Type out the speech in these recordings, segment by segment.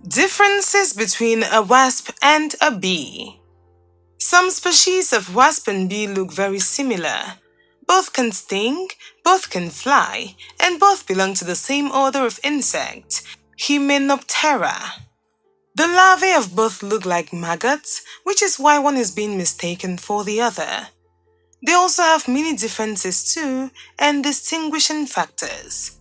Differences between a wasp and a bee. Some species of wasp and bee look very similar. Both can sting, both can fly, and both belong to the same order of insects, Hymenoptera. The larvae of both look like maggots, which is why one is being mistaken for the other. They also have many differences too, and distinguishing factors.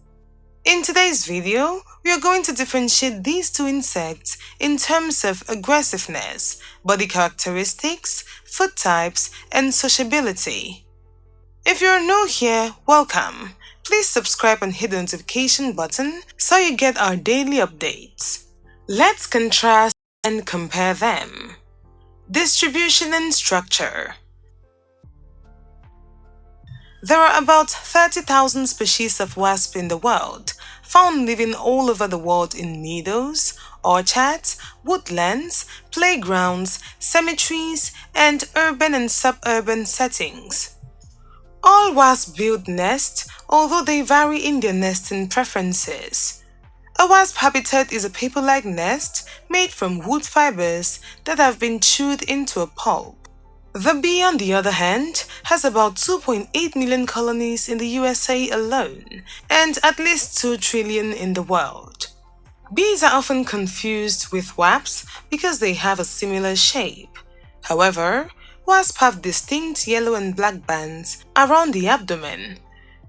In today's video, we are going to differentiate these two insects in terms of aggressiveness, body characteristics, food types, and sociability. If you're new here, welcome. Please subscribe and hit the notification button so you get our daily updates. Let's contrast and compare them. Distribution and structure. There are about 30,000 species of wasp in the world, found living all over the world in meadows, orchards, woodlands, playgrounds, cemeteries, and urban and suburban settings. All wasps build nests, although they vary in their nesting preferences. A wasp habitat is a paper-like nest made from wood fibers that have been chewed into a pulp. The bee, on the other hand, has about 2.8 million colonies in the USA alone, and at least 2 trillion in the world. Bees are often confused with wasps because they have a similar shape. However, wasps have distinct yellow and black bands around the abdomen,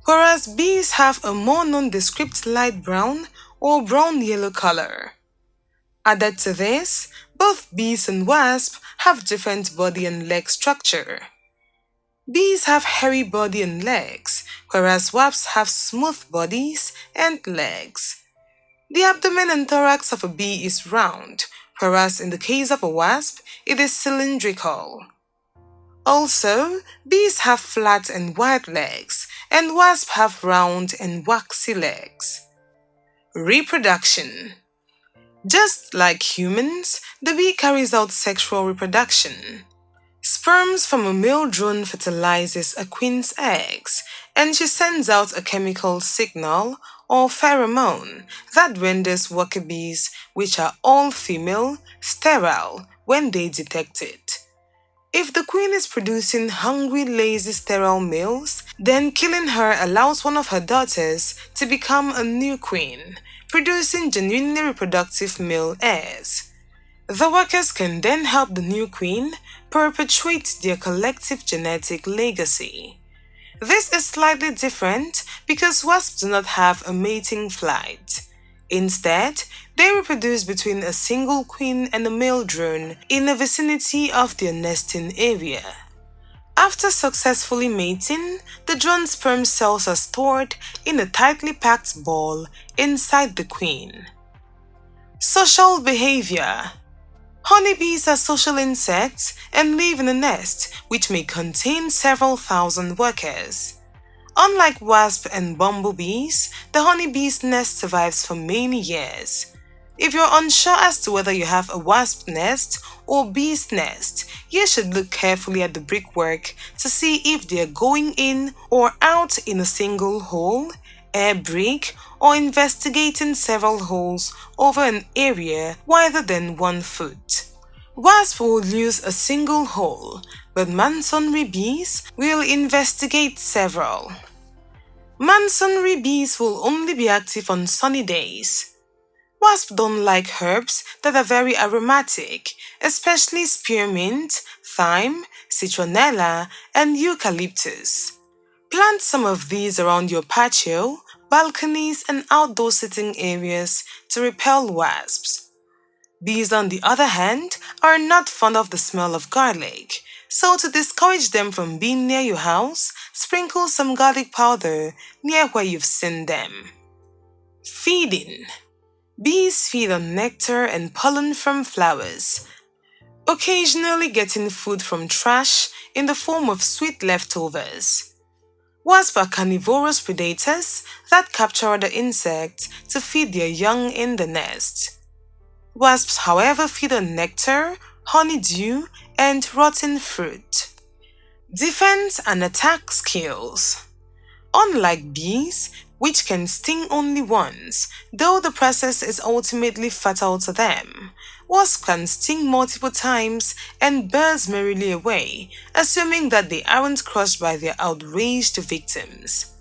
whereas bees have a more nondescript light brown or brown-yellow color. Added to this, both bees and wasps have different body and leg structure. Bees have hairy body and legs, whereas wasps have smooth bodies and legs. The abdomen and thorax of a bee is round, whereas in the case of a wasp, it is cylindrical. Also, bees have flat and wide legs, and wasps have round and waxy legs. Reproduction. Just like humans, the bee carries out sexual reproduction. Sperms from a male drone fertilizes a queen's eggs, and she sends out a chemical signal or pheromone that renders worker bees, which are all female, sterile when they detect it. If the queen is producing hungry, lazy, sterile males, then killing her allows one of her daughters to become a new queen, producing genuinely reproductive male heirs. The workers can then help the new queen perpetuate their collective genetic legacy. This is slightly different because wasps do not have a mating flight. Instead, they reproduce between a single queen and a male drone in the vicinity of their nesting area. After successfully mating, the drone sperm cells are stored in a tightly packed ball inside the queen. Social behavior. Honeybees are social insects and live in a nest which may contain several thousand workers. Unlike wasps and bumblebees, the honeybee's nest survives for many years. If you're unsure as to whether you have a wasp nest or bee's nest, you should look carefully at the brickwork to see if they are going in or out in a single hole, air brick, or investigating several holes over an area wider than 1 foot. Wasps will use a single hole, but masonry bees will investigate several. Masonry bees will only be active on sunny days. Wasps don't like herbs that are very aromatic, especially spearmint, thyme, citronella, and eucalyptus. Plant some of these around your patio, balconies, and outdoor sitting areas to repel wasps. Bees, on the other hand, are not fond of the smell of garlic, so to discourage them from being near your house, sprinkle some garlic powder near where you've seen them. Feeding. Bees feed on nectar and pollen from flowers, occasionally getting food from trash in the form of sweet leftovers. Wasps are carnivorous predators that capture other insects to feed their young in the nest. Wasps, however, feed on nectar, honeydew, and rotten fruit. Defense and attack skills. Unlike bees, which can sting only once, though the process is ultimately fatal to them, wasps can sting multiple times and buzz merrily away, assuming that they aren't crushed by their outraged victims.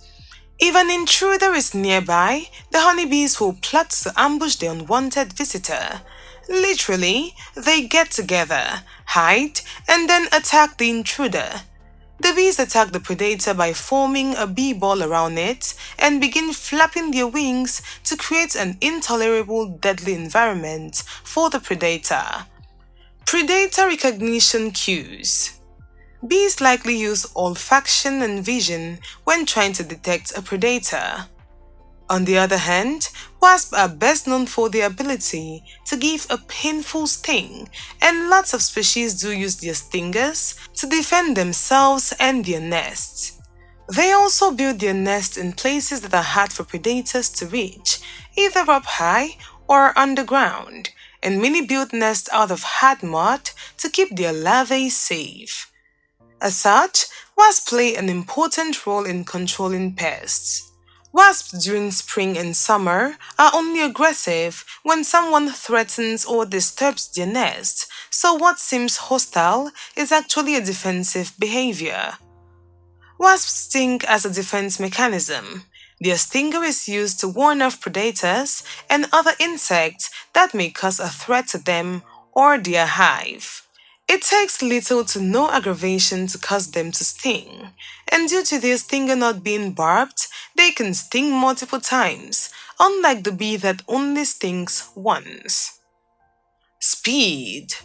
If an intruder is nearby, the honeybees will plot to ambush the unwanted visitor. Literally, they get together, hide, and then attack the intruder. The bees attack the predator by forming a bee ball around it and begin flapping their wings to create an intolerable, deadly environment for the predator. Predator recognition cues. Bees likely use olfaction and vision when trying to detect a predator. On the other hand, wasps are best known for their ability to give a painful sting, and lots of species do use their stingers to defend themselves and their nests. They also build their nests in places that are hard for predators to reach, either up high or underground, and many build nests out of hard mud to keep their larvae safe. As such, wasps play an important role in controlling pests. Wasps during spring and summer are only aggressive when someone threatens or disturbs their nest, so what seems hostile is actually a defensive behavior. Wasps sting as a defense mechanism. Their stinger is used to warn off predators and other insects that may cause a threat to them or their hive. It takes little to no aggravation to cause them to sting, and due to their stinger not being barbed, they can sting multiple times, unlike the bee that only stings once. Speed.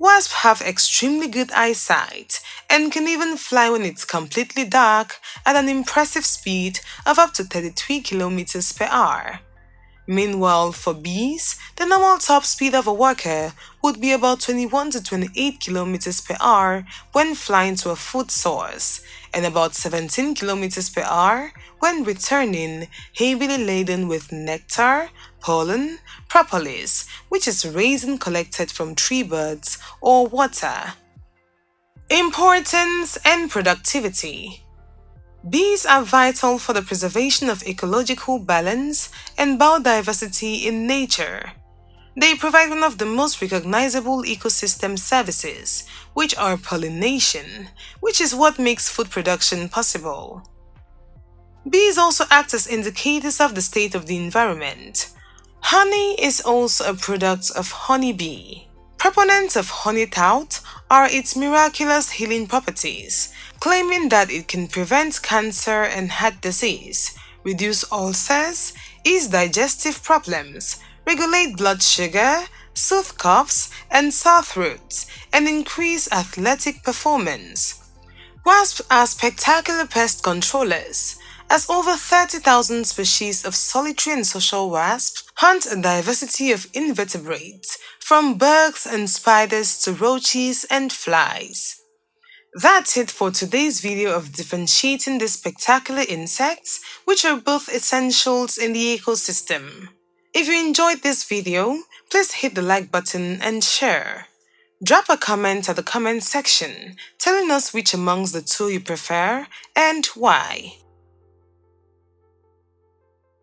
Wasps have extremely good eyesight and can even fly when it's completely dark at an impressive speed of up to 33 kilometers per hour. Meanwhile, for bees, the normal top speed of a worker would be about 21 to 28 kilometers per hour when flying to a food source, and about 17 kilometers per hour when returning heavily laden with nectar, pollen, propolis, which is resin collected from tree buds or water. Importance and productivity. Bees are vital for the preservation of ecological balance and biodiversity in nature. They provide one of the most recognizable ecosystem services, which are pollination, which is what makes food production possible. Bees also act as indicators of the state of the environment. Honey is also a product of honeybee. Proponents of honey tout are its miraculous healing properties, claiming that it can prevent cancer and heart disease, reduce ulcers, ease digestive problems, regulate blood sugar, soothe coughs and sore throats, and increase athletic performance. Wasps are spectacular pest controllers, as over 30,000 species of solitary and social wasps hunt a diversity of invertebrates, from bugs and spiders to roaches and flies. That's it for today's video of differentiating these spectacular insects, which are both essentials in the ecosystem. If you enjoyed this video, please hit the like button and share. Drop a comment at the comment section telling us which amongst the two you prefer and why.